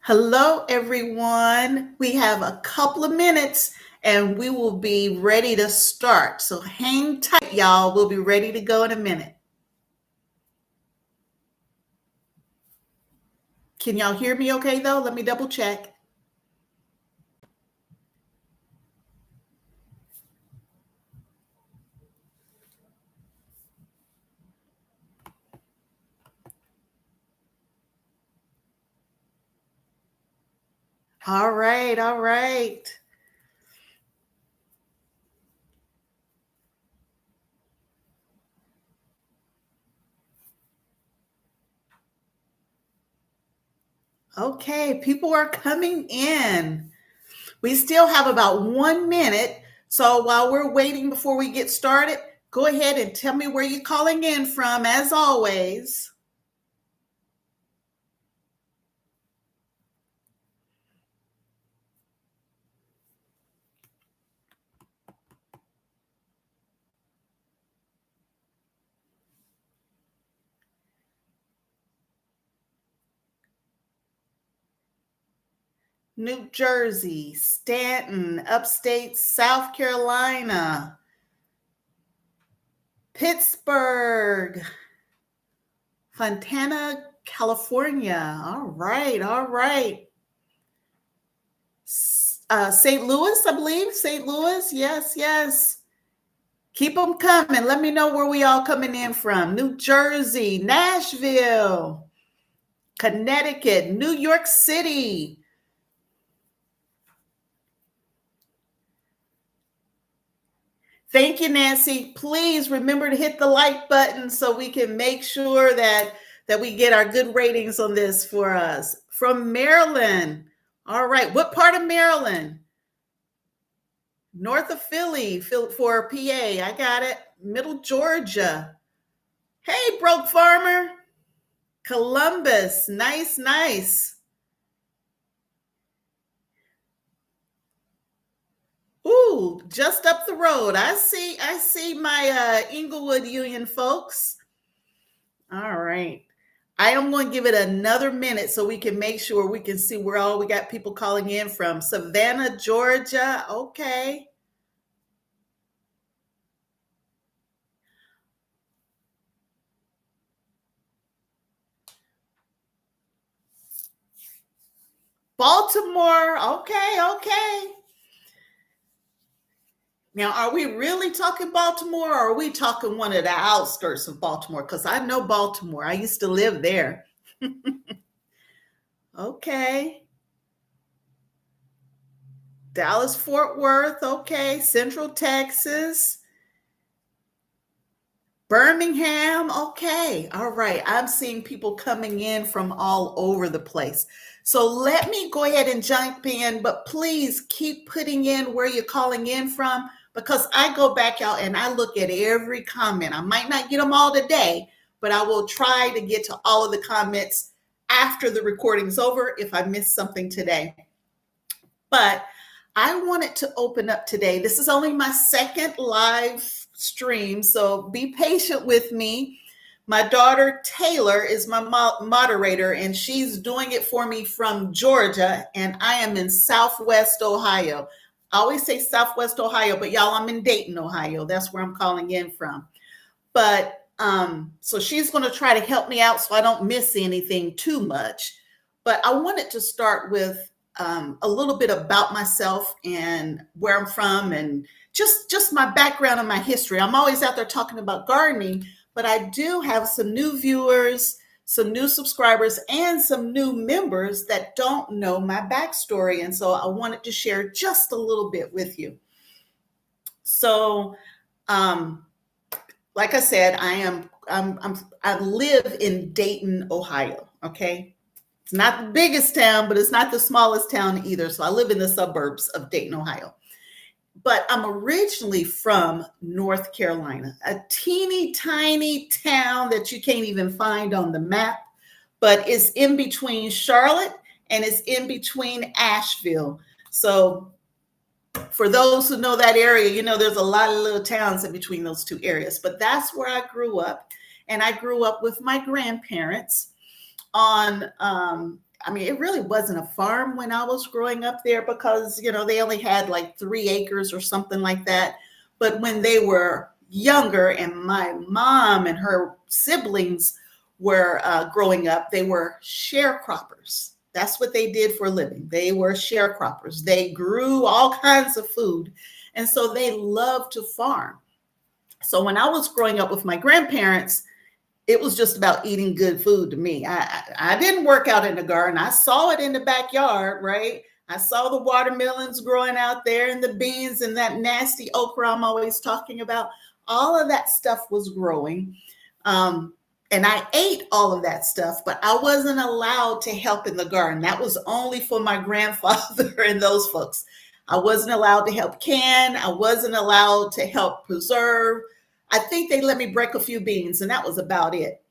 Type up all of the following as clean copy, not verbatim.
Hello, everyone. We have a couple of minutes and we will be ready to start. So hang tight, y'all. We'll be ready to go in a minute. Can y'all hear me okay, though? Let me double check. All right, all right. Okay, people are coming in. We still have about 1 minute. So while we're waiting before we get started, go ahead and tell me where you're calling in from, as always. New Jersey, Stanton, upstate South Carolina, Pittsburgh, Fontana, California. All right, all right. St. Louis, I believe. St. Louis, yes, yes. Keep them coming. Let me know where we all coming in from. New Jersey, Nashville, Connecticut, New York City. Thank you, Nancy. Please remember to hit the like button so we can make sure that we get our good ratings on this for us. From Maryland. All right. What part of Maryland? North of Philly for PA. I got it. Middle Georgia. Hey, Broke Farmer. Columbus. Nice, nice. Ooh, just up the road. I see my Inglewood Union folks. All right. I am going to give it another minute so we can make sure we can see where all we got people calling in from. Savannah, Georgia. Okay. Baltimore. Okay, okay. Now, are we really talking Baltimore or are we talking one of the outskirts of Baltimore? Because I know Baltimore. I used to live there. Okay. Dallas, Fort Worth. Okay. Central Texas. Birmingham. Okay. All right. I'm seeing people coming in from all over the place. So let me go ahead and jump in, but please keep putting in where you're calling in from because I go back out and I look at every comment. I might not get them all today, but I will try to get to all of the comments after the recording's over if I missed something today. But I wanted to open up today. This is only my second live stream, so be patient with me. My daughter Taylor is my moderator, and she's doing it for me from Georgia, and I am in Southwest Ohio. I always say Southwest Ohio, but y'all, I'm in Dayton, Ohio. That's where I'm calling in from. But so she's going to try to help me out so I don't miss anything too much. But I wanted to start with a little bit about myself and where I'm from and just my background and my history. I'm always out there talking about gardening, but I do have some new viewers, some new subscribers, and some new members that don't know my backstory. And so I wanted to share just a little bit with you. So, like I said, I live in Dayton, Ohio. Okay. It's not the biggest town, but it's not the smallest town either. So I live in the suburbs of Dayton, Ohio. But I'm originally from North Carolina, a teeny tiny town that you can't even find on the map, but it's in between Charlotte and it's in between Asheville. So for those who know that area, you know, there's a lot of little towns in between those two areas, but that's where I grew up. And I grew up with my grandparents on I mean, it really wasn't a farm when I was growing up there because, they only had like 3 acres or something like that. But when they were younger and my mom and her siblings were growing up, they were sharecroppers. That's what they did for a living. They were sharecroppers. They grew all kinds of food. And so they loved to farm. So when I was growing up with my grandparents, it was just about eating good food to me. I didn't work out in the garden. I saw it in the backyard, right? I saw the watermelons growing out there and the beans and that nasty okra I'm always talking about. All of that stuff was growing. And I ate all of that stuff, but I wasn't allowed to help in the garden. That was only for my grandfather and those folks. I wasn't allowed to help can. I wasn't allowed to help preserve. I think they let me break a few beans, and that was about it.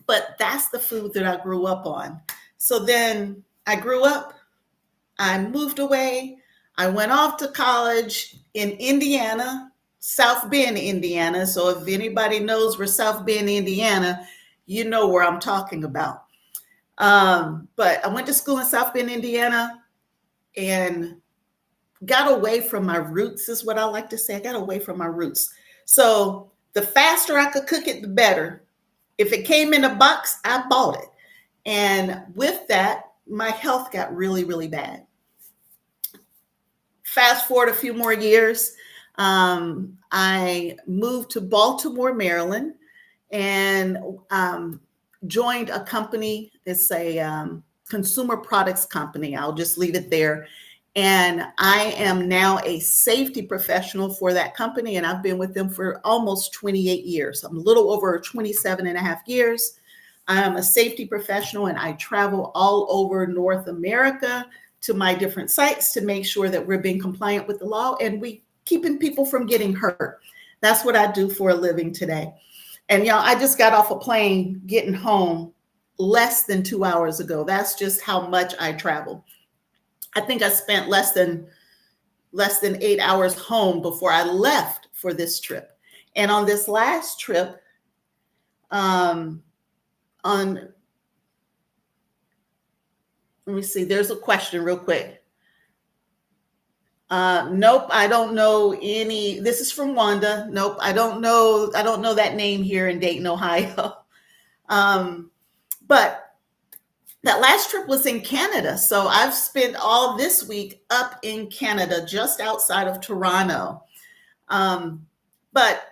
But that's the food that I grew up on. So then I grew up, I moved away, I went off to college in Indiana, South Bend, Indiana. So if anybody knows where South Bend, Indiana, you know where I'm talking about. But I went to school in South Bend, Indiana, and got away from my roots, is what I like to say. I got away from my roots. So the faster I could cook it, the better. If it came in a box, I bought it. And with that, my health got really, really bad. Fast forward a few more years, I moved to Baltimore, Maryland, and joined a company. It's a consumer products company. I'll just leave it there. And I am now a safety professional for that company. And I've been with them for almost 28 years. I'm a little over 27 and a half years. I'm a safety professional and I travel all over North America to my different sites to make sure that we're being compliant with the law and we keeping people from getting hurt. That's what I do for a living today. And y'all, I just got off a plane getting home less than 2 hours ago. That's just how much I travel. I think I spent less than 8 hours home before I left for this trip. And on this last trip, let me see, there's a question real quick. Nope, I don't know any. This is from Wanda. Nope, I don't know that name here in Dayton, Ohio. But that last trip was in Canada. So I've spent all this week up in Canada, just outside of Toronto. But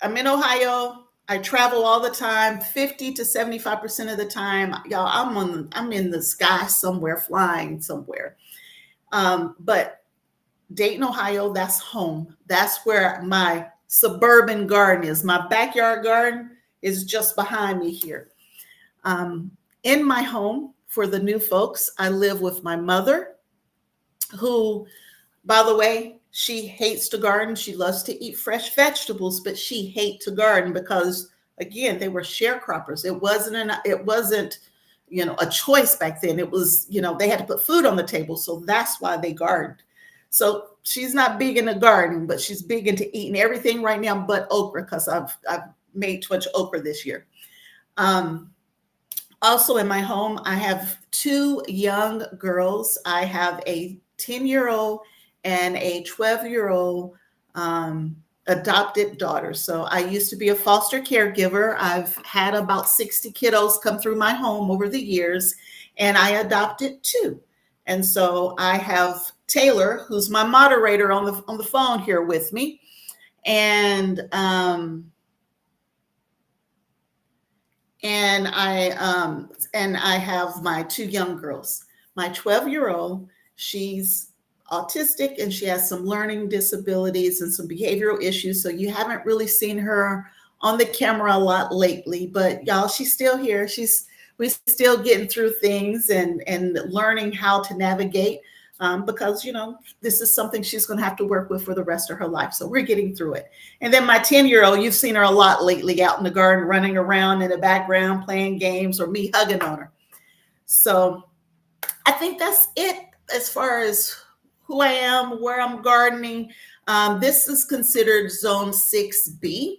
I'm in Ohio. I travel all the time, 50 to 75% of the time. Y'all, I'm in the sky somewhere, flying somewhere. But Dayton, Ohio, that's home. That's where my suburban garden is. My backyard garden is just behind me here. In my home, for the new folks, I live with my mother, who, by the way, she hates to garden. She loves to eat fresh vegetables, but she hates to garden because, again, they were sharecroppers. It wasn't a choice back then. It was, they had to put food on the table, so that's why they gardened. So she's not big into gardening, but she's big into eating everything right now but okra because I've made too much okra this year. Also in my home, I have 2 young girls. I have a 10-year-old and a 12-year-old adopted daughter. So I used to be a foster caregiver. I've had about 60 kiddos come through my home over the years, and I adopted 2. And so I have Taylor, who's my moderator on the phone here with me, and I have my 2 young girls. My 12-year-old, she's autistic and she has some learning disabilities and some behavioral issues. So you haven't really seen her on the camera a lot lately, but y'all, she's still here. We're still getting through things and learning how to navigate because, this is something she's going to have to work with for the rest of her life. So we're getting through it. And then my 10-year-old, you've seen her a lot lately out in the garden, running around in the background, playing games or me hugging on her. So I think that's it as far as who I am, where I'm gardening. This is considered Zone 6B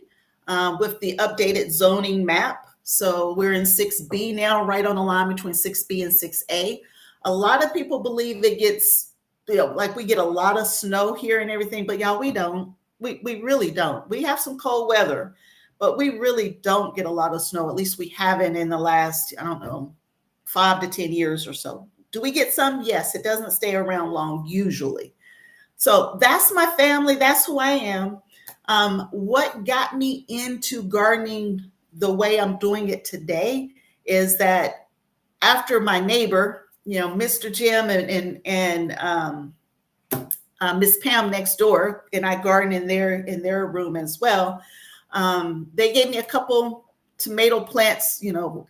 with the updated zoning map. So we're in 6B now, right on the line between 6B and 6A. A lot of people believe it gets, like we get a lot of snow here and everything, but y'all, we don't. We really don't. We have some cold weather, but we really don't get a lot of snow. At least we haven't in the last, I don't know, 5 to 10 years or so. Do we get some? Yes, it doesn't stay around long usually. So that's my family. That's who I am. What got me into gardening the way I'm doing it today is that after my neighbor, Mr. Jim and Miss Pam next door, and I garden in their room as well. They gave me a couple tomato plants,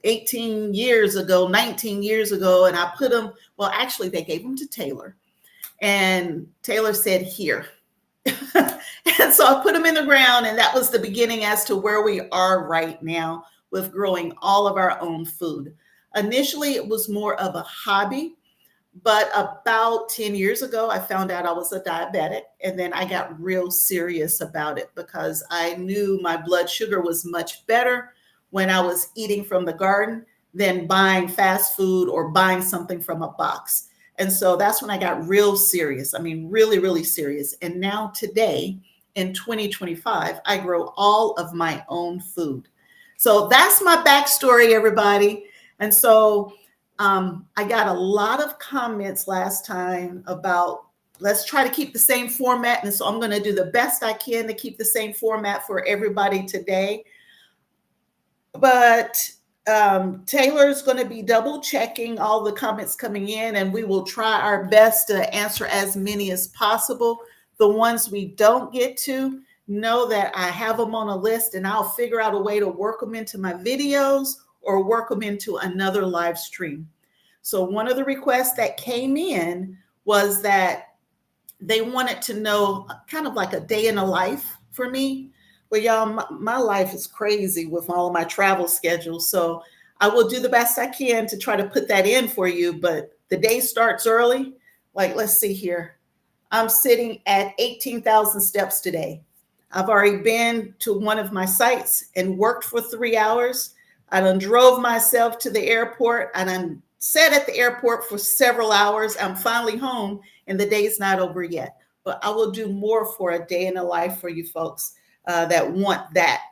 18 years ago, 19 years ago, and I put them. Well, actually, they gave them to Taylor, and Taylor said, "Here." And so I put them in the ground, and that was the beginning as to where we are right now with growing all of our own food. Initially, it was more of a hobby. But about 10 years ago, I found out I was a diabetic, and then I got real serious about it because I knew my blood sugar was much better when I was eating from the garden than buying fast food or buying something from a box. And so that's when I got real serious. I mean, really, really serious. And now today in 2025, I grow all of my own food. So that's my backstory, everybody. And so I got a lot of comments last time about let's try to keep the same format. And so I'm going to do the best I can to keep the same format for everybody today. But Taylor's going to be double checking all the comments coming in, and we will try our best to answer as many as possible. The ones we don't get to, know that I have them on a list, and I'll figure out a way to work them into my videos or work them into another live stream. So one of the requests that came in was that they wanted to know kind of like a day in the life for me. Well, y'all, my life is crazy with all of my travel schedules. So I will do the best I can to try to put that in for you. But the day starts early. Like, let's see here. I'm sitting at 18,000 steps today. I've already been to one of my sites and worked for 3 hours. I done drove myself to the airport. I done sat at the airport for several hours. I'm finally home, and the day's not over yet. But I will do more for a day in the life for you folks that want that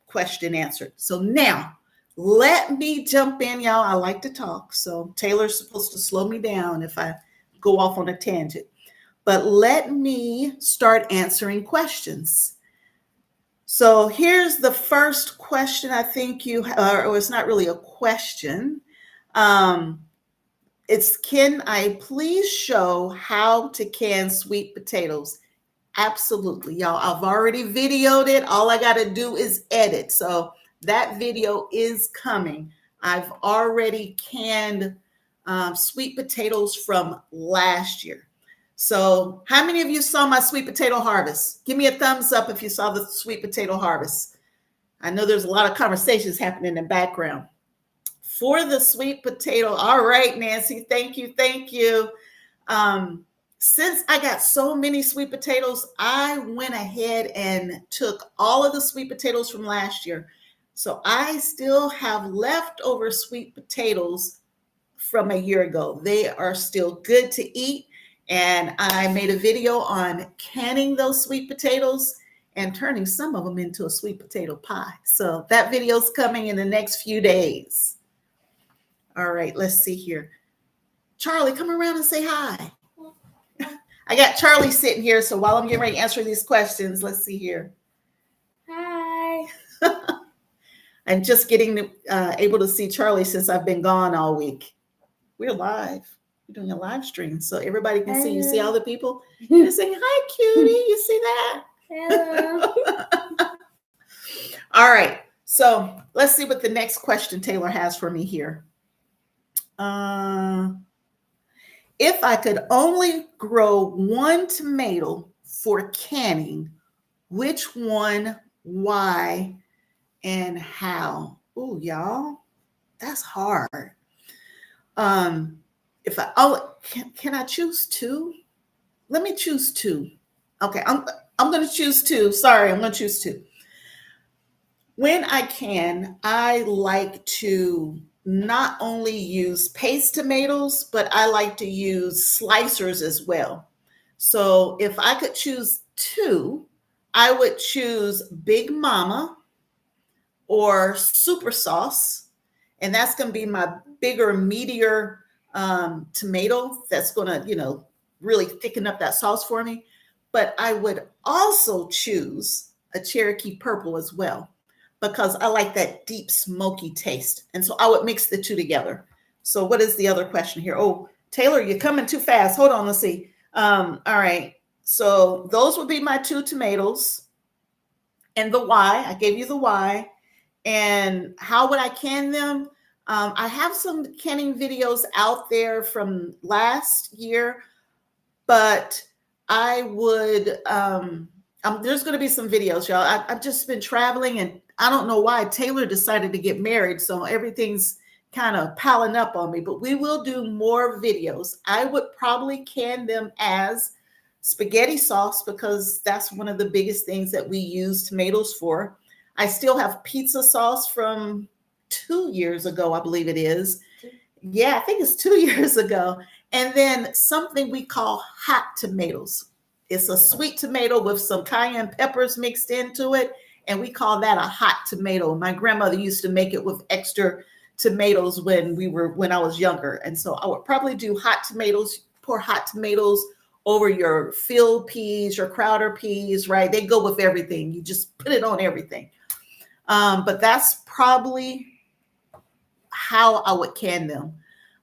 question answered. So now, let me jump in, y'all. I like to talk, so Taylor's supposed to slow me down if I go off on a tangent. But let me start answering questions. So here's the first question. I think or it's not really a question. It's, can I please show how to can sweet potatoes? Absolutely, y'all. I've already videoed it. All I got to do is edit. So that video is coming. I've already canned sweet potatoes from last year. So how many of you saw my sweet potato harvest? Give me a thumbs up if you saw the sweet potato harvest. I know there's a lot of conversations happening in the background. For the sweet potato, all right, Nancy, thank you, thank you. Since I got so many sweet potatoes, I went ahead and took all of the sweet potatoes from last year. So I still have leftover sweet potatoes from a year ago. They are still good to eat. And I made a video on canning those sweet potatoes and turning some of them into a sweet potato pie. So that video is coming in the next few days. All right, let's see here. Charlie, come around and say hi. I got Charlie sitting here, so while I'm getting ready to answer these questions, let's see here. Hi. I'm just getting able to see Charlie since I've been gone all week. We're live. We're doing a live stream, so everybody can see. You see all the people? You're saying, hi, cutie. You see that? Hello. All right. So let's see what the next question Taylor has for me here. If I could only grow one tomato for canning, which one, why, and how? Oh, y'all, that's hard. Can I choose two? Let me choose two. Okay, I'm going to choose two. Sorry, I'm going to choose two. When I can, I like to not only use paste tomatoes, but I like to use slicers as well. So if I could choose two, I would choose Big Mama or Super Sauce. And that's going to be my bigger, meatier tomato that's going to, really thicken up that sauce for me. But I would also choose a Cherokee Purple as well because I like that deep smoky taste. And so I would mix the two together. So what is the other question here? Oh, Taylor, you're coming too fast. Hold on, let's see. All right. So those would be my two tomatoes and the why. I gave you the why. And how would I can them? I have some canning videos out there from last year, but I would, there's going to be some videos, y'all. I've just been traveling and I don't know why Taylor decided to get married. So everything's kind of piling up on me, but we will do more videos. I would probably can them as spaghetti sauce because that's one of the biggest things that we use tomatoes for. I still have pizza sauce from 2 years ago, I believe it is. Yeah, I think it's 2 years ago. And then something we call hot tomatoes. It's a sweet tomato with some cayenne peppers mixed into it. And we call that a hot tomato. My grandmother used to make it with extra tomatoes when I was younger. And so I would probably do hot tomatoes, pour hot tomatoes over your field peas, your Crowder peas, right? They go with everything. You just put it on everything. But that's probably how I would can them.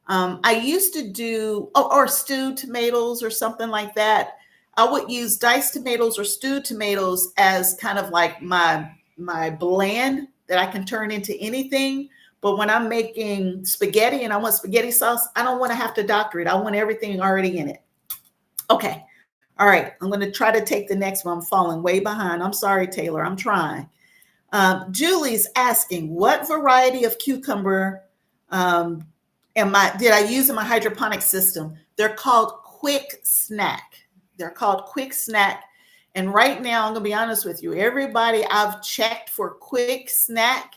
I used to do, or stewed tomatoes or something like that. I would use diced tomatoes or stewed tomatoes as kind of like my blend that I can turn into anything. But when I'm making spaghetti and I want spaghetti sauce, I don't want to have to doctor it. I want everything already in it. Okay. All right. I'm going to try to take the next one. I'm falling way behind. I'm sorry, Taylor. I'm trying. Julie's asking, what variety of cucumber did I use in my hydroponic system? They're called Quick Snack. They're called Quick Snack. And right now, I'm going to be honest with you, everybody I've checked for Quick Snack,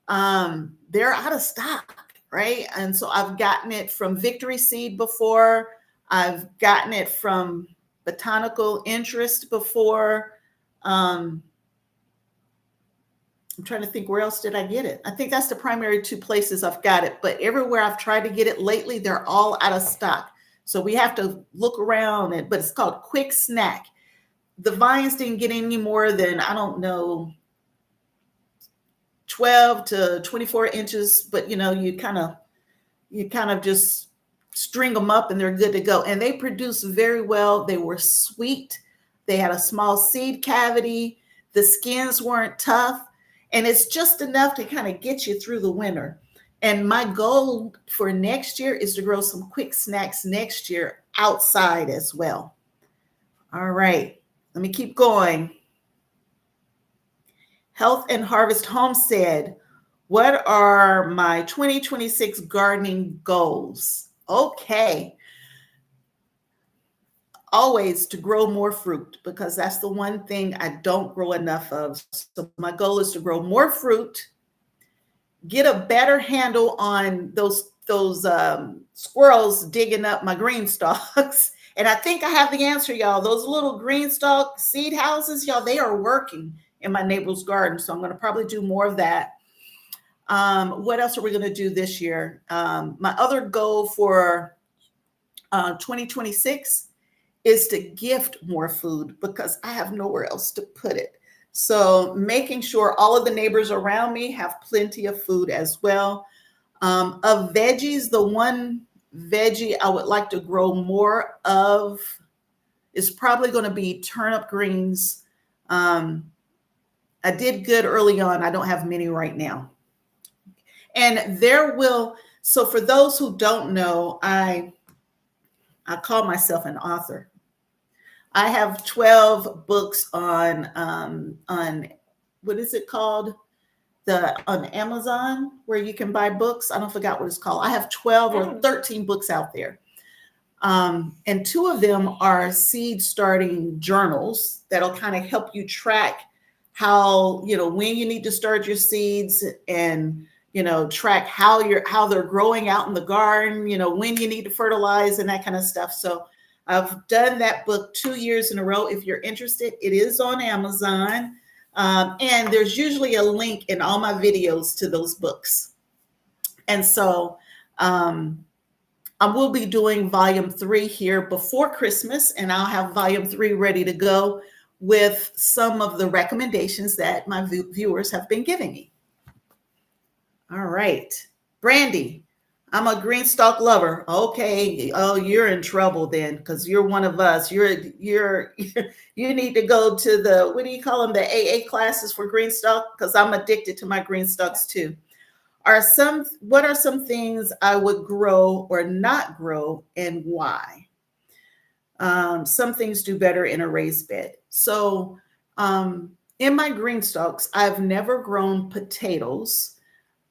they're out of stock, right? And so I've gotten it from Victory Seed before. I've gotten it from Botanical Interest before. I'm trying to think, where else did I get it? I think that's the primary two places I've got it, but everywhere I've tried to get it lately, they're all out of stock. So we have to look around it, but it's called Quick Snack. The vines didn't get any more than, I don't know, 12 to 24 inches, but you kind of just string them up and they're good to go. And they produce very well. They were sweet. They had a small seed cavity. The skins weren't tough. And it's just enough to kind of get you through the winter. And my goal for next year is to grow some Quick Snacks next year outside as well. All right, let me keep going. Health and Harvest Homestead, what are my 2026 gardening goals? Okay. Always to grow more fruit because that's the one thing I don't grow enough of. So my goal is to grow more fruit, get a better handle on those squirrels digging up my green stalks. And I think I have the answer, y'all. Those little green stalk seed houses, y'all, they are working in my neighbor's garden. So I'm going to probably do more of that. What else are we going to do this year? My other goal for 2026 is to gift more food because I have nowhere else to put it. So making sure all of the neighbors around me have plenty of food as well. Of veggies, the one veggie I would like to grow more of is probably going to be turnip greens. I did good early on. I don't have many right now. And so for those who don't know, I call myself an author. I have 12 books on what is it called? On Amazon where you can buy books. I don't forget what it's called. I have 12 or 13 books out there. And 2 of them are seed starting journals that'll kind of help you track how, when you need to start your seeds, and, track how they're growing out in the garden, when you need to fertilize and that kind of stuff. So I've done that book 2 years in a row. If you're interested, it is on Amazon. And there's usually a link in all my videos to those books. And so I will be doing volume 3 here before Christmas, and I'll have volume 3 ready to go with some of the recommendations that my viewers have been giving me. All right. Brandy, I'm a green stalk lover. Okay. Oh, you're in trouble then, because you're one of us. You need to go to the, what do you call them? The AA classes for green stalk, because I'm addicted to my green stalks too. What are some things I would grow or not grow, and why? Some things do better in a raised bed. So in my green stalks, I've never grown potatoes.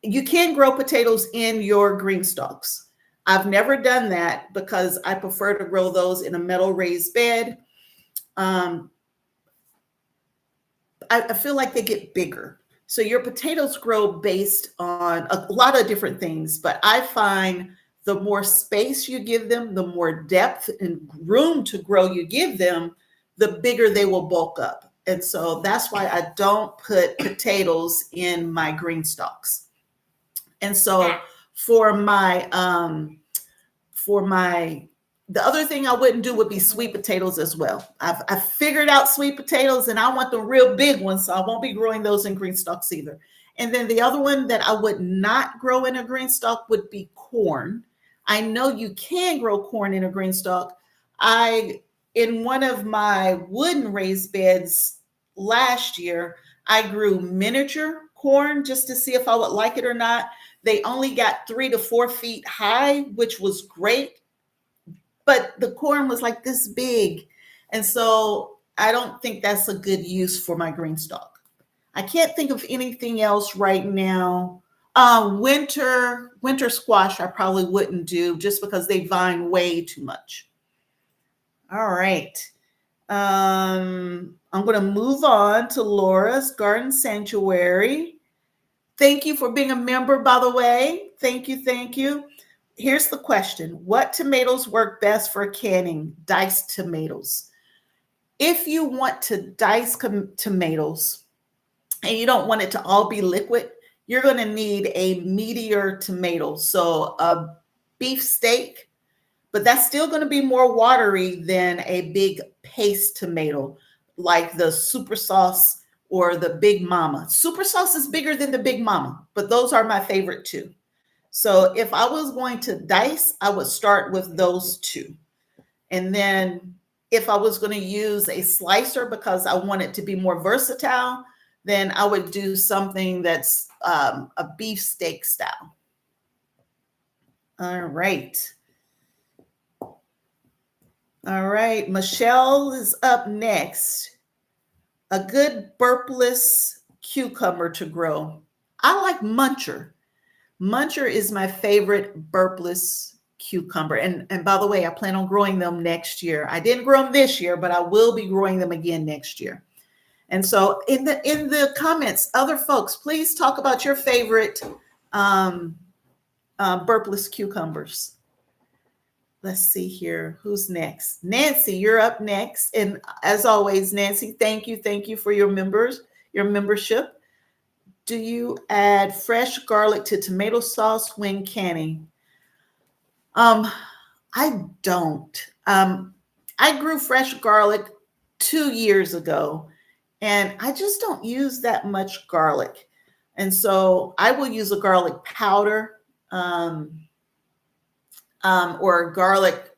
You can grow potatoes in your green stalks. I've never done that because I prefer to grow those in a metal raised bed. I feel like they get bigger. So your potatoes grow based on a lot of different things, but I find the more space you give them, the more depth and room to grow you give them, the bigger they will bulk up. And so that's why I don't put potatoes in my green stalks. And so for the other thing I wouldn't do would be sweet potatoes as well. I've figured out sweet potatoes, and I want the real big ones, so I won't be growing those in green stalks either. And then the other one that I would not grow in a green stalk would be corn. I know you can grow corn in a green stalk. In one of my wooden raised beds last year, I grew miniature corn just to see if I would like it or not. They only got 3 to 4 feet high, which was great, but the corn was like this big. And so I don't think that's a good use for my green stalk. I can't think of anything else right now. Winter squash, I probably wouldn't do just because they vine way too much. All right. I'm going to move on to Laura's Garden Sanctuary. Thank you for being a member, by the way. Thank you. Thank you. Here's the question. What tomatoes work best for canning? Diced tomatoes. If you want to dice tomatoes and you don't want it to all be liquid, you're going to need a meatier tomato. So a beef steak, but that's still going to be more watery than a big paste tomato like the Super Sauce or the Big Mama. Super Sauce is bigger than the Big Mama, but those are my favorite too. So if I was going to dice, I would start with those two. And then if I was going to use a slicer because I want it to be more versatile, then I would do something that's a beef steak style. All right. All right. Michelle is up next. A good burpless cucumber to grow. I like Muncher. Muncher is my favorite burpless cucumber. And by the way, I plan on growing them next year. I didn't grow them this year, but I will be growing them again next year. And so in the comments, other folks, please talk about your favorite burpless cucumbers. Let's see here. Who's next? Nancy, you're up next. And as always, Nancy, thank you. Thank you for your membership. Do you add fresh garlic to tomato sauce when canning? I don't. I grew fresh garlic 2 years ago, and I just don't use that much garlic. And so I will use a garlic powder or garlic,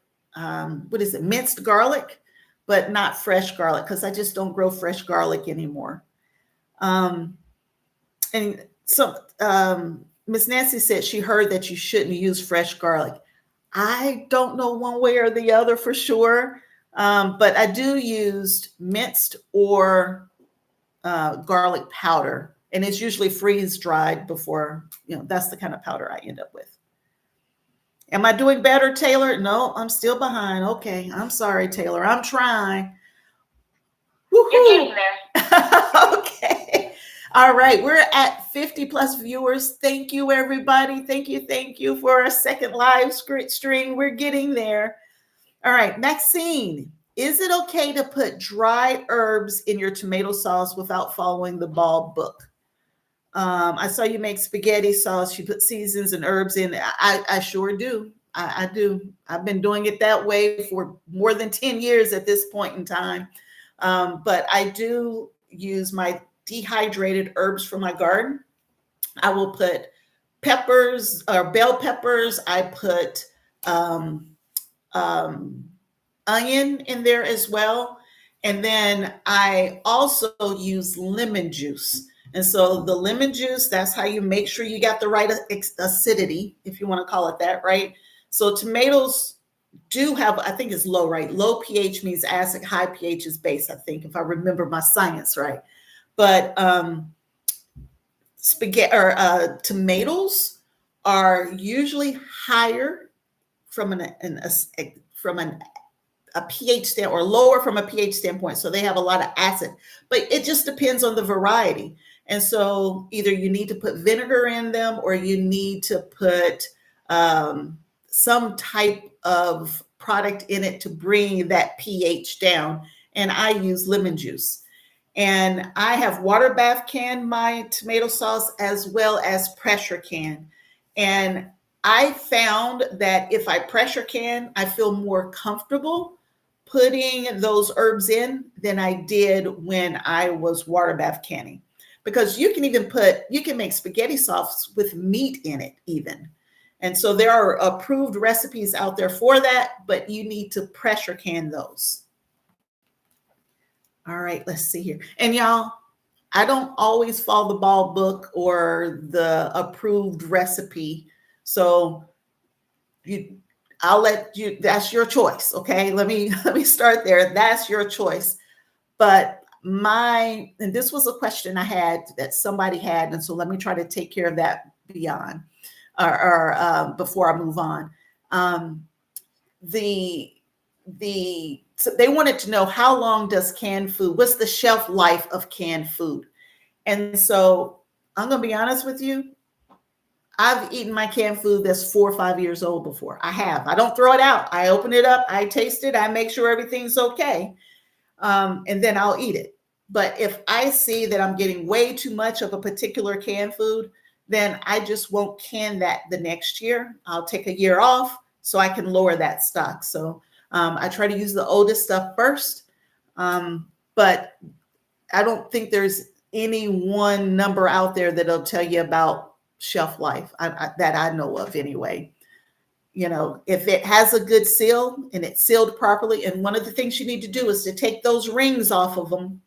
minced garlic, but not fresh garlic because I just don't grow fresh garlic anymore. And so Miss Nancy said she heard that you shouldn't use fresh garlic. I don't know one way or the other for sure, but I do use minced or garlic powder, and it's usually freeze dried before, that's the kind of powder I end up with. Am I doing better, Taylor? No, I'm still behind. Okay, I'm sorry, Taylor. I'm trying. Woo! You're getting there. Okay. All right. We're at 50 plus viewers. Thank you, everybody. Thank you. Thank you for our second live stream. We're getting there. All right. Maxine, is it okay to put dried herbs in your tomato sauce without following the Ball book? I saw you make spaghetti sauce. You put seasons and herbs in. I sure do. I do. I've been doing it that way for more than 10 years at this point in time. But I do use my dehydrated herbs from my garden. I will put peppers or bell peppers. I put onion in there as well. And then I also use lemon juice. And so the lemon juice, that's how you make sure you got the right acidity, if you want to call it that, right? So tomatoes do have, I think it's low, right? Low pH means acid, high pH is base, I think, if I remember my science right. But spaghetti or tomatoes are usually higher from a pH stand or lower from a pH standpoint. So they have a lot of acid, but it just depends on the variety. And so either you need to put vinegar in them or you need to put some type of product in it to bring that pH down. And I use lemon juice. And I have water bath can my tomato sauce as well as pressure can. And I found that if I pressure can, I feel more comfortable putting those herbs in than I did when I was water bath canning. Because you can make spaghetti sauce with meat in it even. And so there are approved recipes out there for that, but you need to pressure can those. All right, let's see here. And y'all, I don't always follow the Ball book or the approved recipe. So I'll let you, that's your choice. Okay. Let me start there. That's your choice. But and this was a question I had that somebody had. And so let me try to take care of that beyond or before I move on. So they wanted to know how long does canned food, what's the shelf life of canned food? And so I'm going to be honest with you. I've eaten my canned food that's 4 or 5 years old before. I don't throw it out. I open it up, I taste it, I make sure everything's okay. And then I'll eat it. But if I see that I'm getting way too much of a particular canned food, then I just won't can that the next year. I'll take a year off so I can lower that stock. So I try to use the oldest stuff first. But I don't think there's any one number out there that'll tell you about shelf life that I know of anyway. You know, if it has a good seal and it's sealed properly, and one of the things you need to do is to take those rings off of them.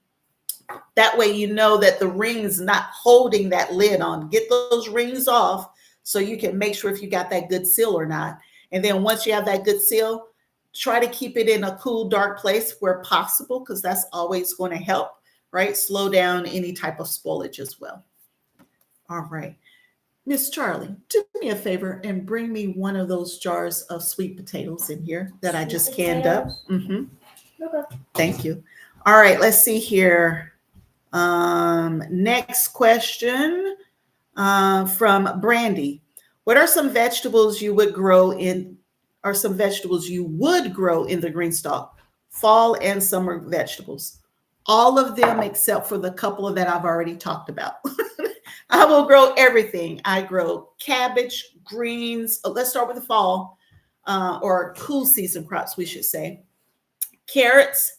That way you know that the ring's not holding that lid on. Get those rings off so you can make sure if you got that good seal or not. And then once you have that good seal, try to keep it in a cool, dark place where possible, because that's always going to help, right? Slow down any type of spoilage as well. All right. Miss Charlie, do me a favor and bring me one of those jars of sweet potatoes in here that I just canned up. Mm-hmm. Okay. Thank you. All right, let's see here. Next question from Brandy. What are some vegetables you would grow in, or some vegetables you would grow in the green stalk? Fall and summer vegetables. All of them except for the couple that I've already talked about. I will grow everything. I grow cabbage, greens. Let's start with the fall or cool season crops, we should say. Carrots,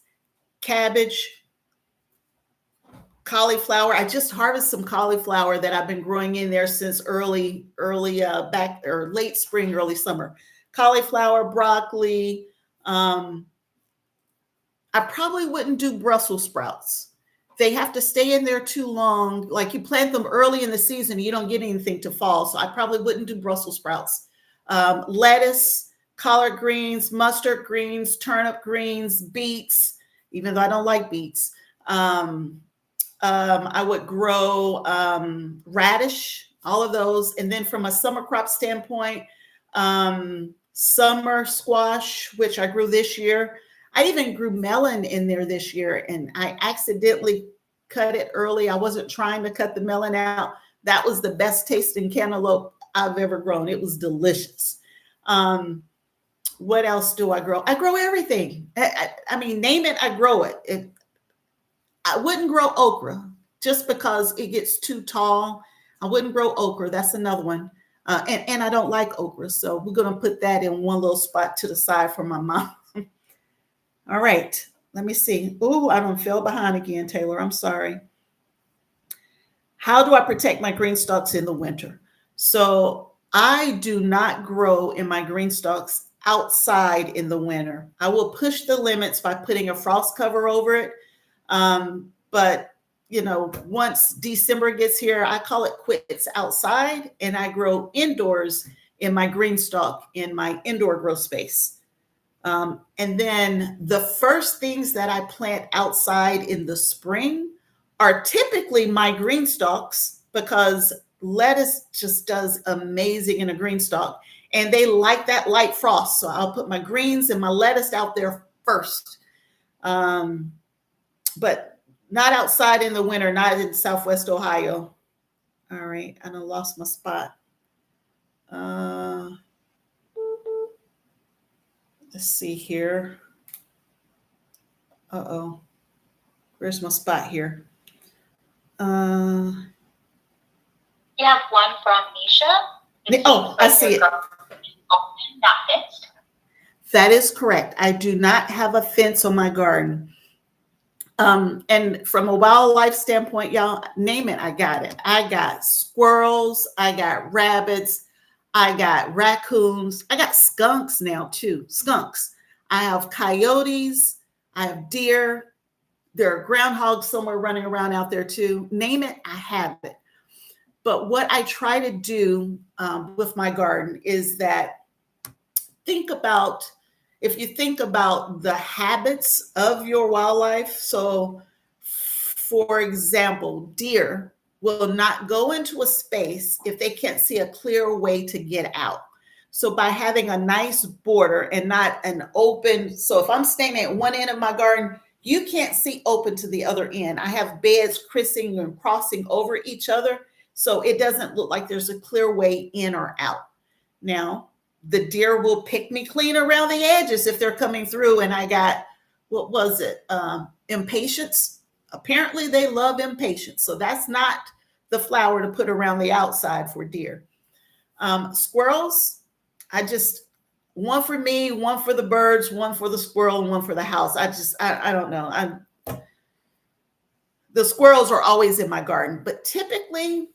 cabbage, cauliflower. I just harvested some cauliflower that I've been growing in there since early back or late spring, early summer. Cauliflower, broccoli. I probably wouldn't do Brussels sprouts. They have to stay in there too long. Like you plant them early in the season, you don't get anything to fall. So I probably wouldn't do Brussels sprouts. Lettuce, collard greens, mustard greens, turnip greens, beets, even though I don't like beets. I would grow radish, all of those. And then from a summer crop standpoint, summer squash, which I grew this year. I even grew melon in there this year, and I accidentally cut it early. I wasn't trying to cut the melon out. That was the best tasting cantaloupe I've ever grown. It was delicious. What else do I grow? I grow everything. I mean, name it, I grow it. I wouldn't grow okra just because it gets too tall. I wouldn't grow okra. That's another one. And I don't like okra. So we're going to put that in one little spot to the side for my mom. All right. Let me see. Oh, I don't fell behind again, Taylor. I'm sorry. How do I protect my green stalks in the winter? So I do not grow in my green stalks outside in the winter. I will push the limits by putting a frost cover over it. But once December gets here, I call it quits outside, and I grow indoors in my green stalk in my indoor grow space. And then the first things that I plant outside in the spring are typically my green stalks, because lettuce just does amazing in a green stalk, and they like that light frost. So I'll put my greens and my lettuce out there first. But not outside in the winter, not in Southwest Ohio. All right, I done lost my spot. Let's see here. Uh-oh. Where's my spot here? You have one from Nisha. Oh, I see it. Not fenced. That is correct. I do not have a fence on my garden. And from a wildlife standpoint, y'all, name it, I got it. I got squirrels, I got rabbits, I got raccoons, I got skunks now too, skunks. I have coyotes, I have deer, there are groundhogs somewhere running around out there too. Name it, I have it. But what I try to do with my garden is that if you think about the habits of your wildlife. So for example, deer will not go into a space if they can't see a clear way to get out. So by having a nice border and not an open, so if I'm standing at one end of my garden, you can't see open to the other end. I have beds crissing and crossing over each other, so it doesn't look like there's a clear way in or out. Now, the deer will pick me clean around the edges if they're coming through. And I got, what was it? Impatiens. Apparently they love impatiens. So that's not the flower to put around the outside for deer. Squirrels, one for me, one for the birds, one for the squirrel, and one for the house. I don't know. The squirrels are always in my garden, but typically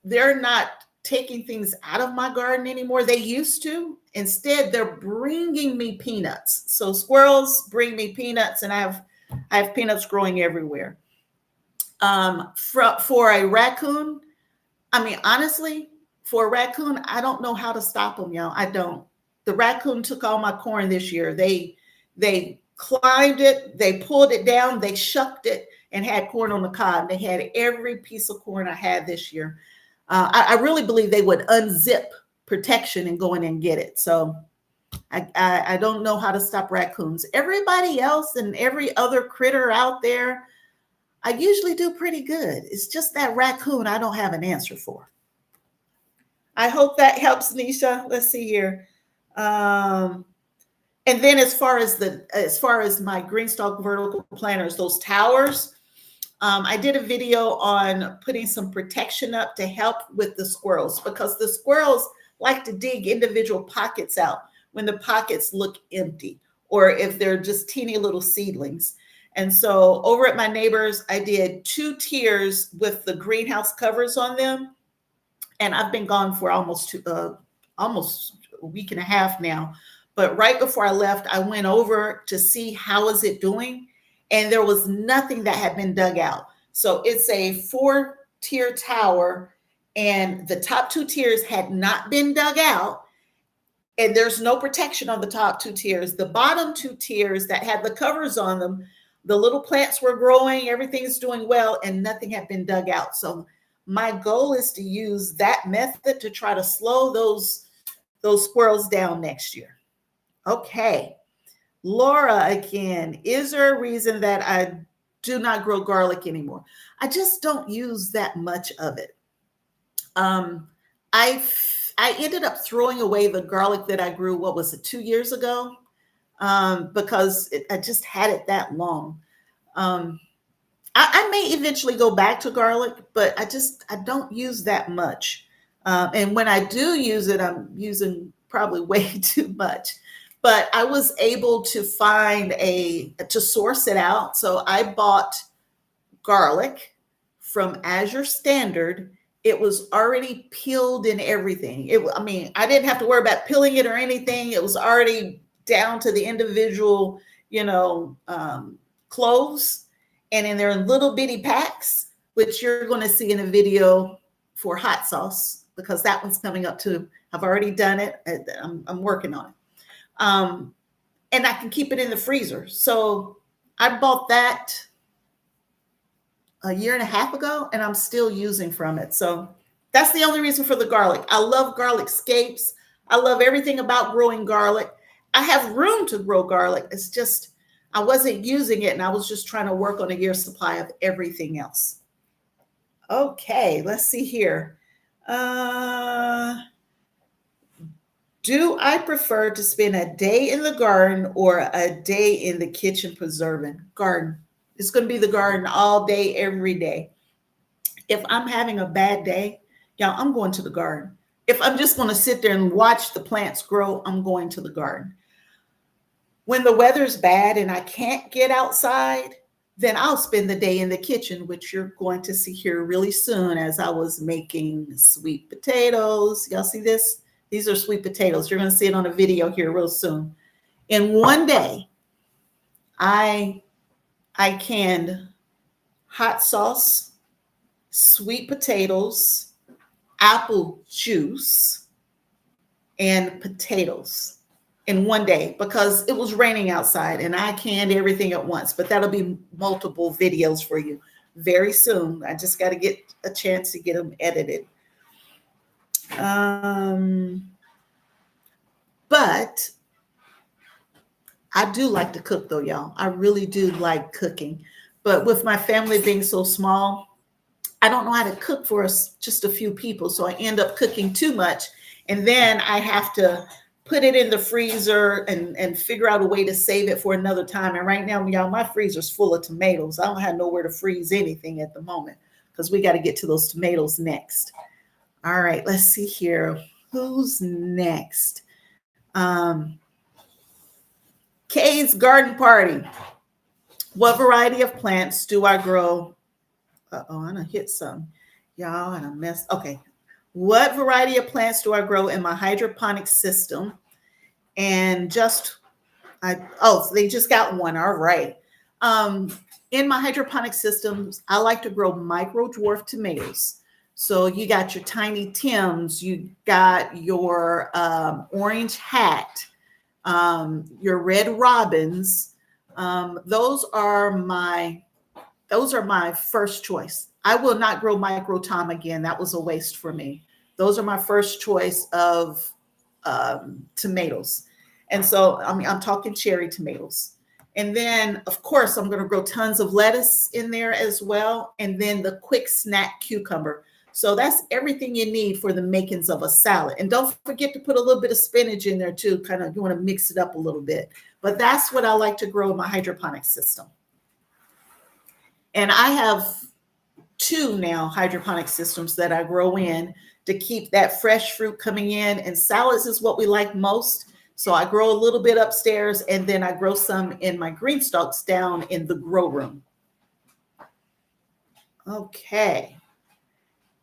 they're not taking things out of my garden anymore. They used to. Instead, they're bringing me peanuts. So squirrels bring me peanuts, and I have peanuts growing everywhere. For a raccoon, I mean, honestly, for a raccoon, I don't know how to stop them, y'all. I don't. The raccoon took all my corn this year. They climbed it, they pulled it down, they shucked it, and had corn on the cob. They had every piece of corn I had this year. I really believe they would unzip protection and go in and get it. So I don't know how to stop raccoons. Everybody else and every other critter out there, I usually do pretty good. It's just that raccoon I don't have an answer for. I hope that helps, Nisha. Let's see here. And then as far as my green stalk vertical planters, those towers, I did a video on putting some protection up to help with the squirrels, because the squirrels like to dig individual pockets out when the pockets look empty, or if they're just teeny little seedlings. And so over at my neighbors, I did 2 tiers with the greenhouse covers on them. And I've been gone for almost a week and a half now. But right before I left, I went over to see how is it doing. And there was nothing that had been dug out. So it's a 4-tier tower, and the top 2 tiers had not been dug out. And there's no protection on the top 2 tiers. The bottom 2 tiers that had the covers on them, the little plants were growing, everything's doing well, and nothing had been dug out. So my goal is to use that method to try to slow those squirrels down next year. Okay. Laura again, is there a reason that I do not grow garlic anymore? I just don't use that much of it. Um, I ended up throwing away the garlic that I grew, what was it, 2 years ago? Because I just had it that long. Um, I may eventually go back to garlic, but I don't use that much. And when I do use it, I'm using probably way too much. But I was able to find to source it out. So I bought garlic from Azure Standard. It was already peeled and everything. I mean, I didn't have to worry about peeling it or anything. It was already down to the individual, cloves, and then they're in little bitty packs, which you're going to see in a video for hot sauce because that one's coming up too. I've already done it. I'm working on it, and I can keep it in the freezer. So I bought that a year and a half ago, and I'm still using from it. So that's the only reason for the garlic. I love garlic scapes. I love everything about growing garlic. I have room to grow garlic. It's just I wasn't using it, and I was just trying to work on a year's supply of everything else. Okay, let's see here. Do I prefer to spend a day in the garden or a day in the kitchen preserving? Garden. It's going to be the garden all day, every day. If I'm having a bad day, y'all, I'm going to the garden. If I'm just going to sit there and watch the plants grow, I'm going to the garden. When the weather's bad and I can't get outside, then I'll spend the day in the kitchen, which you're going to see here really soon as I was making sweet potatoes. Y'all see this? These are sweet potatoes. You're going to see it on a video here real soon. In one day, I canned hot sauce, sweet potatoes, apple juice, and potatoes in one day because it was raining outside and I canned everything at once. But that'll be multiple videos for you very soon. I just got to get a chance to get them edited. But I do like to cook though, y'all. I really do like cooking. But with my family being so small, I don't know how to cook for just a few people. So I end up cooking too much. And then I have to put it in the freezer and figure out a way to save it for another time. And right now, y'all, my freezer's full of tomatoes. I don't have nowhere to freeze anything at the moment because we got to get to those tomatoes next. All right, let's see here. Who's next? Kay's garden party. What variety of plants do I grow? Uh-oh, I done hit some. Y'all, and I messed. Okay. What variety of plants do I grow in my hydroponic system? And they just got one. All right. In my hydroponic systems, I like to grow micro dwarf tomatoes. So you got your tiny Tims, you got your orange hat, your red robins. Those are my first choice. I will not grow micro Tom again. That was a waste for me. Those are my first choice of tomatoes. And so I'm talking cherry tomatoes. And then, of course, I'm going to grow tons of lettuce in there as well. And then the quick snack cucumber. So that's everything you need for the makings of a salad. And don't forget to put a little bit of spinach in there too. Kind of, you want to mix it up a little bit. But that's what I like to grow in my hydroponic system. And I have 2 now hydroponic systems that I grow in to keep that fresh fruit coming in. And salads is what we like most. So I grow a little bit upstairs and then I grow some in my green stalks down in the grow room. Okay.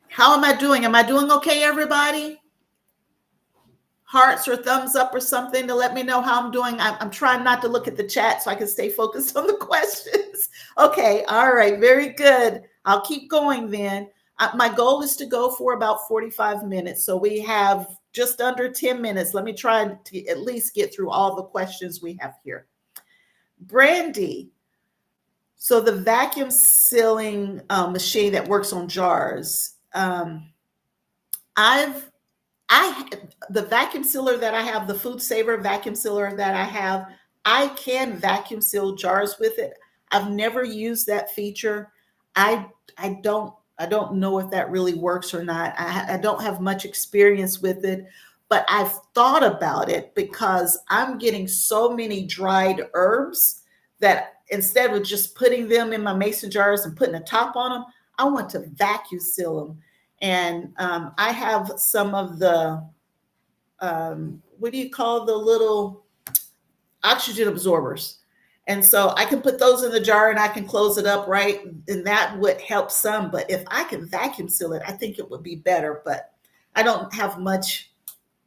How am I doing? Am I doing okay, everybody? Hearts or thumbs up or something to let me know how I'm doing. I'm trying not to look at the chat so I can stay focused on the questions. Okay. All right. Very good. I'll keep going then. My goal is to go for about 45 minutes. So we have just under 10 minutes. Let me try to at least get through all the questions we have here. Brandy. So the vacuum sealing machine that works on jars. The vacuum sealer that I have, the Food Saver vacuum sealer that I have, I can vacuum seal jars with it. I've never used that feature. I I don't know if that really works or not. I don't have much experience with it, but I've thought about it because I'm getting so many dried herbs that instead of just putting them in my mason jars and putting a top on them, I want to vacuum seal them. And I have some of the what do you call the little oxygen absorbers. And so I can put those in the jar and I can close it up, right? And that would help some. But if I can vacuum seal it, I think it would be better. But I don't have much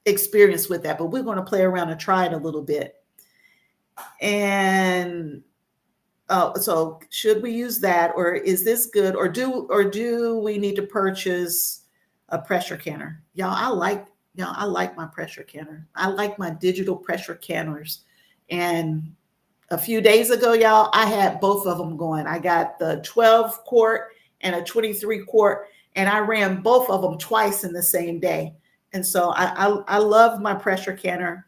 experience with that. But we're going to play around and try it a little bit. And so should we use that, or is this good, or do we need to purchase a pressure canner? I like my pressure canner. I like my digital pressure canners. And a few days ago, y'all, I had both of them going. I got the 12 quart and a 23 quart, and I ran both of them twice in the same day. And so I love my pressure canner.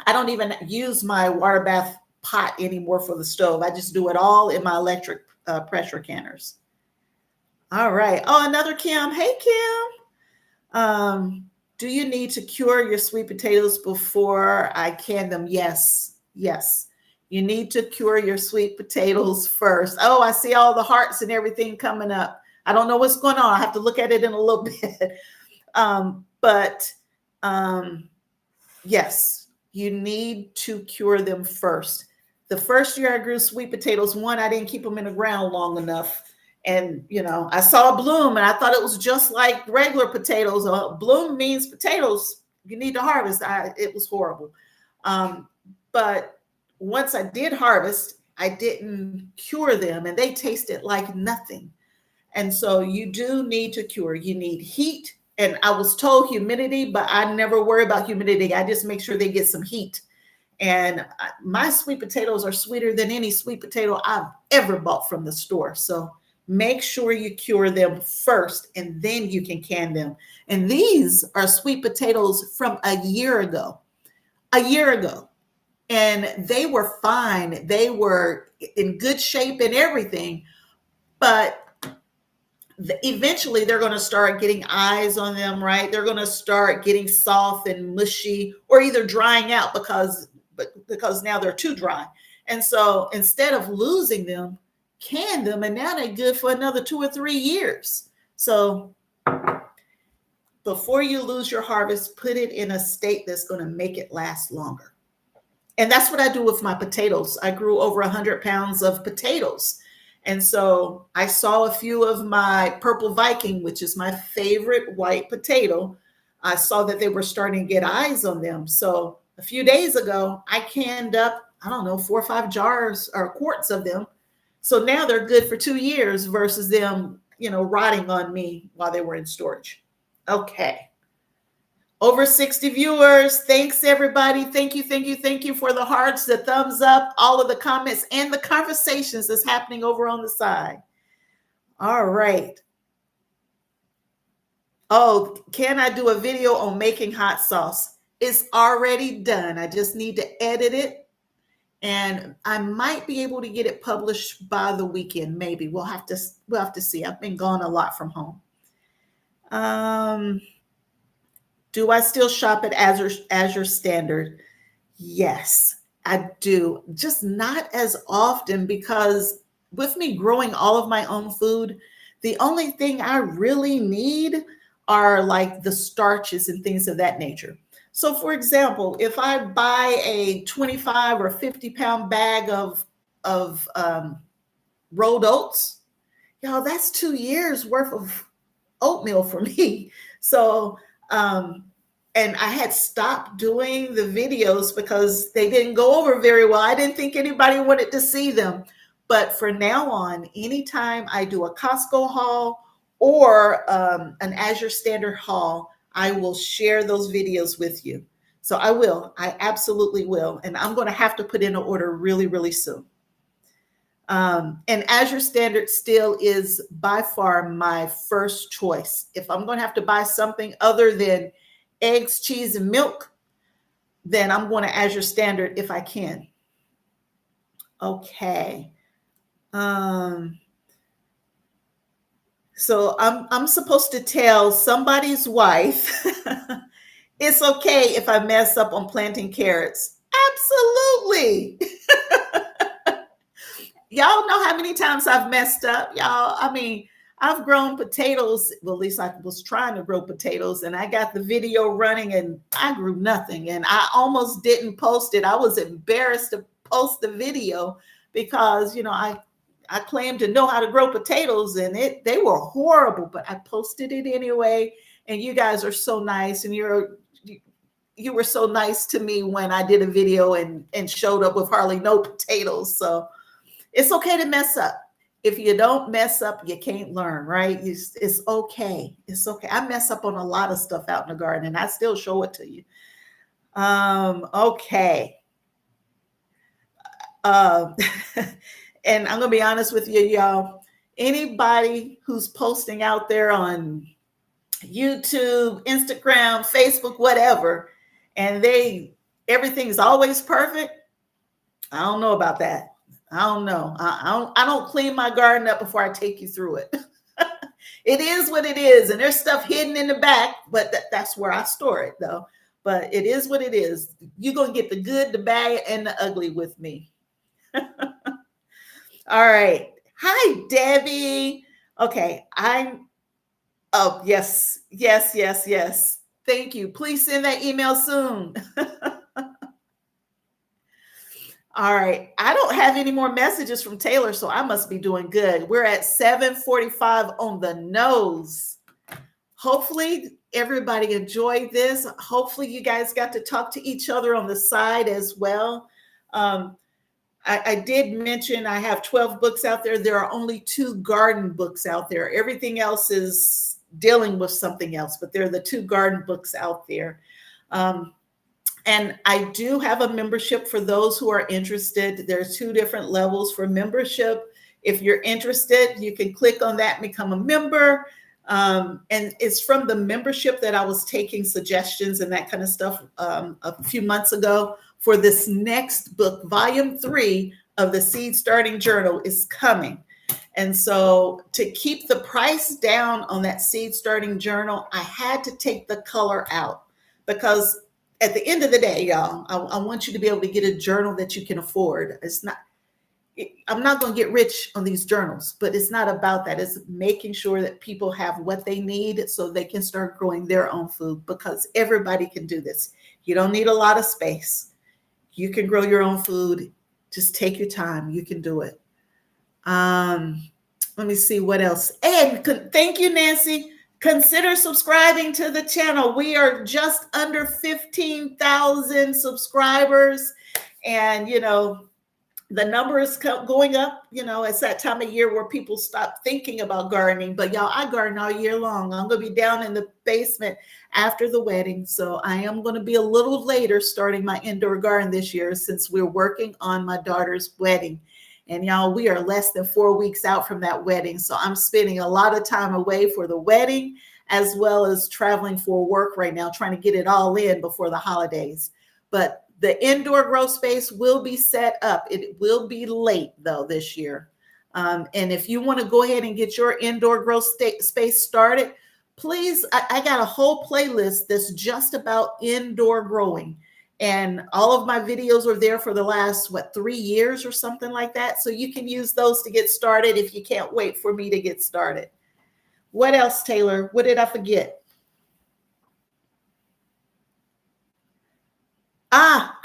I don't even use my water bath pot anymore for the stove. I just do it all in my electric pressure canners. All right. Oh, another Kim. Hey, Kim. Do you need to cure your sweet potatoes before I can them? Yes. Yes. You need to cure your sweet potatoes first. Oh, I see all the hearts and everything coming up. I don't know what's going on. I have to look at it in a little bit. But yes, you need to cure them first. The first year I grew sweet potatoes, one, I didn't keep them in the ground long enough. And, I saw a bloom and I thought it was just like regular potatoes. Bloom means potatoes you need to harvest. It was horrible. But once I did harvest, I didn't cure them and they tasted like nothing. And so you do need to cure. You need heat. And I was told humidity, but I never worry about humidity. I just make sure they get some heat. And my sweet potatoes are sweeter than any sweet potato I've ever bought from the store. So make sure you cure them first and then you can can them. And these are sweet potatoes from a year ago. And they were fine. They were in good shape and everything. But eventually they're going to start getting eyes on them, right? They're going to start getting soft and mushy or either drying out because now they're too dry. And so instead of losing them, can them, and now they're good for another 2 or 3 years. So before you lose your harvest, put it in a state that's going to make it last longer. And that's what I do with my potatoes. I grew over 100 pounds of potatoes. And so I saw a few of my Purple Viking, which is my favorite white potato. I saw that they were starting to get eyes on them. So a few days ago, I canned up, 4 or 5 jars or quarts of them. So now they're good for 2 years versus them, rotting on me while they were in storage. Okay. Over 60 viewers. Thanks, everybody. Thank you for the hearts, the thumbs up, all of the comments, and the conversations that's happening over on the side. All right. Oh, can I do a video on making hot sauce? It's already done. I just need to edit it. And I might be able to get it published by the weekend. Maybe we'll have to see. I've been gone a lot from home. Do I still shop at Azure Standard? Yes, I do. Just not as often because with me growing all of my own food, the only thing I really need are like the starches and things of that nature. So for example, if I buy a 25 or 50 pound bag of rolled oats, that's 2 years worth of oatmeal for me. So, and I had stopped doing the videos because they didn't go over very well. I didn't think anybody wanted to see them. But for now on, anytime I do a Costco haul or an Azure Standard haul, I will share those videos with you. So I will. I absolutely will. And I'm going to have to put in an order really, really soon. And Azure Standard still is by far my first choice. If I'm going to have to buy something other than eggs, cheese, and milk, then I'm going to Azure Standard if I can. Okay. So I'm supposed to tell somebody's wife it's okay if I mess up on planting carrots. Absolutely. Y'all know how many times I've messed up, y'all. I mean, I've grown potatoes. Well, at least I was trying to grow potatoes, and I got the video running, and I grew nothing. And I almost didn't post it. I was embarrassed to post the video because I claimed to know how to grow potatoes, and they were horrible. But I posted it anyway. And you guys are so nice, and you were so nice to me when I did a video and showed up with hardly no potatoes. So it's okay to mess up. If you don't mess up, you can't learn, right? It's okay. It's okay. I mess up on a lot of stuff out in the garden, and I still show it to you. Okay. And I'm gonna be honest with you, y'all. Anybody who's posting out there on YouTube, Instagram, Facebook, whatever, and everything's always perfect, I don't know about that. I don't know. I don't clean my garden up before I take you through it. It is what it is, and there's stuff hidden in the back, but that's where I store it, though. But it is what it is. You're gonna get the good, the bad, and the ugly with me. All right. Hi, Debbie. Okay, oh, yes. Thank you. Please send that email soon. All right. I don't have any more messages from Taylor, so I must be doing good. We're at 7:45 on the nose. Hopefully everybody enjoyed this. Hopefully you guys got to talk to each other on the side as well. I did mention I have 12 books out there. There are only 2 garden books out there. Everything else is dealing with something else, but they're the 2 garden books out there. And I do have a membership for those who are interested. There's 2 different levels for membership. If you're interested, you can click on that and become a member. And it's from the membership that I was taking suggestions and that kind of stuff a few months ago. For this next book, volume 3 of the Seed Starting Journal is coming. And so to keep the price down on that Seed Starting Journal, I had to take the color out, because at the end of the day, y'all, I want you to be able to get a journal that you can afford. I'm not going to get rich on these journals, but it's not about that. It's making sure that people have what they need so they can start growing their own food, because everybody can do this. You don't need a lot of space. You can grow your own food. Just take your time. You can do it. Let me see what else. And thank you, Nancy. Consider subscribing to the channel. We are just under 15,000 subscribers. And, the number is going up. It's that time of year where people stop thinking about gardening. But y'all, I garden all year long. I'm going to be down in the basement after the wedding. So I am going to be a little later starting my indoor garden this year, since we're working on my daughter's wedding. And y'all, we are less than 4 weeks out from that wedding. So I'm spending a lot of time away for the wedding, as well as traveling for work right now, trying to get it all in before the holidays. But the indoor grow space will be set up. It will be late, though, this year. And if you want to go ahead and get your indoor grow space started, please, I got a whole playlist that's just about indoor growing. And all of my videos are there for the last, 3 years or something like that. So you can use those to get started if you can't wait for me to get started. What else, Taylor? What did I forget?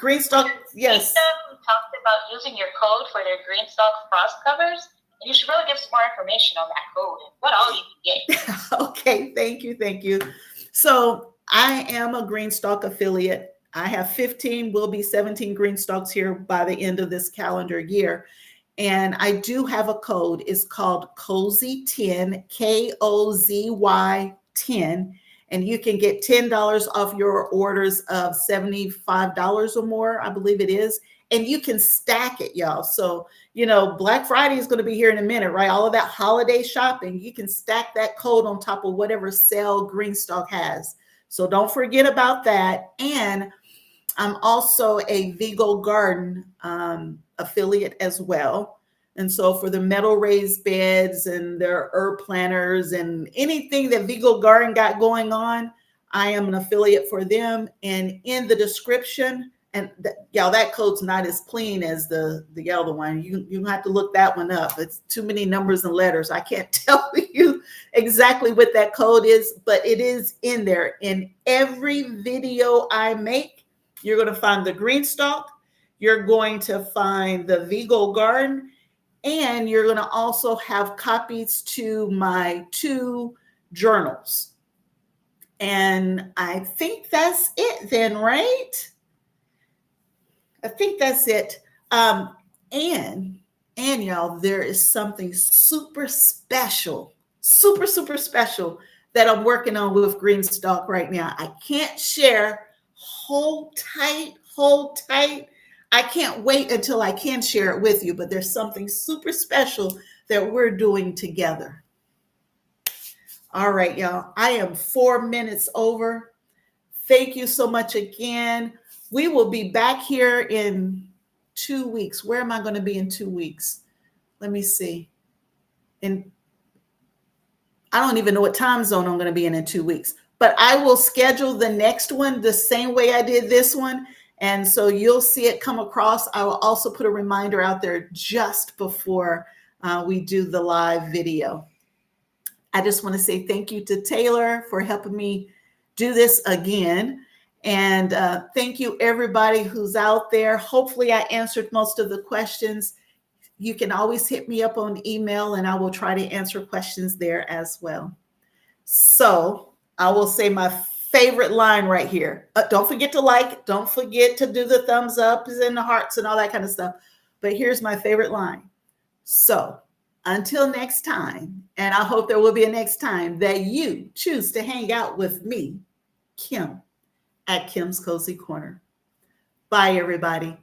Greenstalk. Yes. Lisa, who talked about using your code for their Greenstalk frost covers. You should really give some more information on that code and what all you can get. Okay, thank you. So I am a Greenstalk affiliate. I have 15, will be 17 Greenstalks here by the end of this calendar year. And I do have a code. It's called COZY10, KOZY 10. And you can get $10 off your orders of $75 or more, I believe it is. And you can stack it, y'all. So, Black Friday is going to be here in a minute, right? All of that holiday shopping, you can stack that code on top of whatever sale Greenstalk has. So don't forget about that. And I'm also a Vigo Garden affiliate as well. And so for the metal raised beds and their herb planters and anything that Vigo Garden got going on, I am an affiliate for them. And in the description, and y'all, that code's not as clean as the other one. You have to look that one up. It's too many numbers and letters. I can't tell you exactly what that code is, but it is in there. In every video I make, you're going to find the green stalk. You're going to find the Vigo Garden, and you're going to also have copies to my 2 journals. And I think that's it then, right? I think that's it. And y'all, there is something super special, super special that I'm working on with Greenstalk right now. I can't share. Hold tight, hold tight. I can't wait until I can share it with you, but there's something super special that we're doing together. All right, y'all. I am 4 minutes over. Thank you so much again. We will be back here in 2 weeks. Where am I going to be in 2 weeks? Let me see. And I don't even know what time zone I'm going to be in 2 weeks, but I will schedule the next one the same way I did this one. And so you'll see it come across. I will also put a reminder out there just before we do the live video. I just want to say thank you to Taylor for helping me do this again. And thank you, everybody who's out there. Hopefully, I answered most of the questions. You can always hit me up on email, and I will try to answer questions there as well. So I will say my favorite line right here. Don't forget to like. Don't forget to do the thumbs ups and the hearts and all that kind of stuff. But here's my favorite line. So until next time, and I hope there will be a next time that you choose to hang out with me, Kim, at Kim's Cozy Corner. Bye, everybody.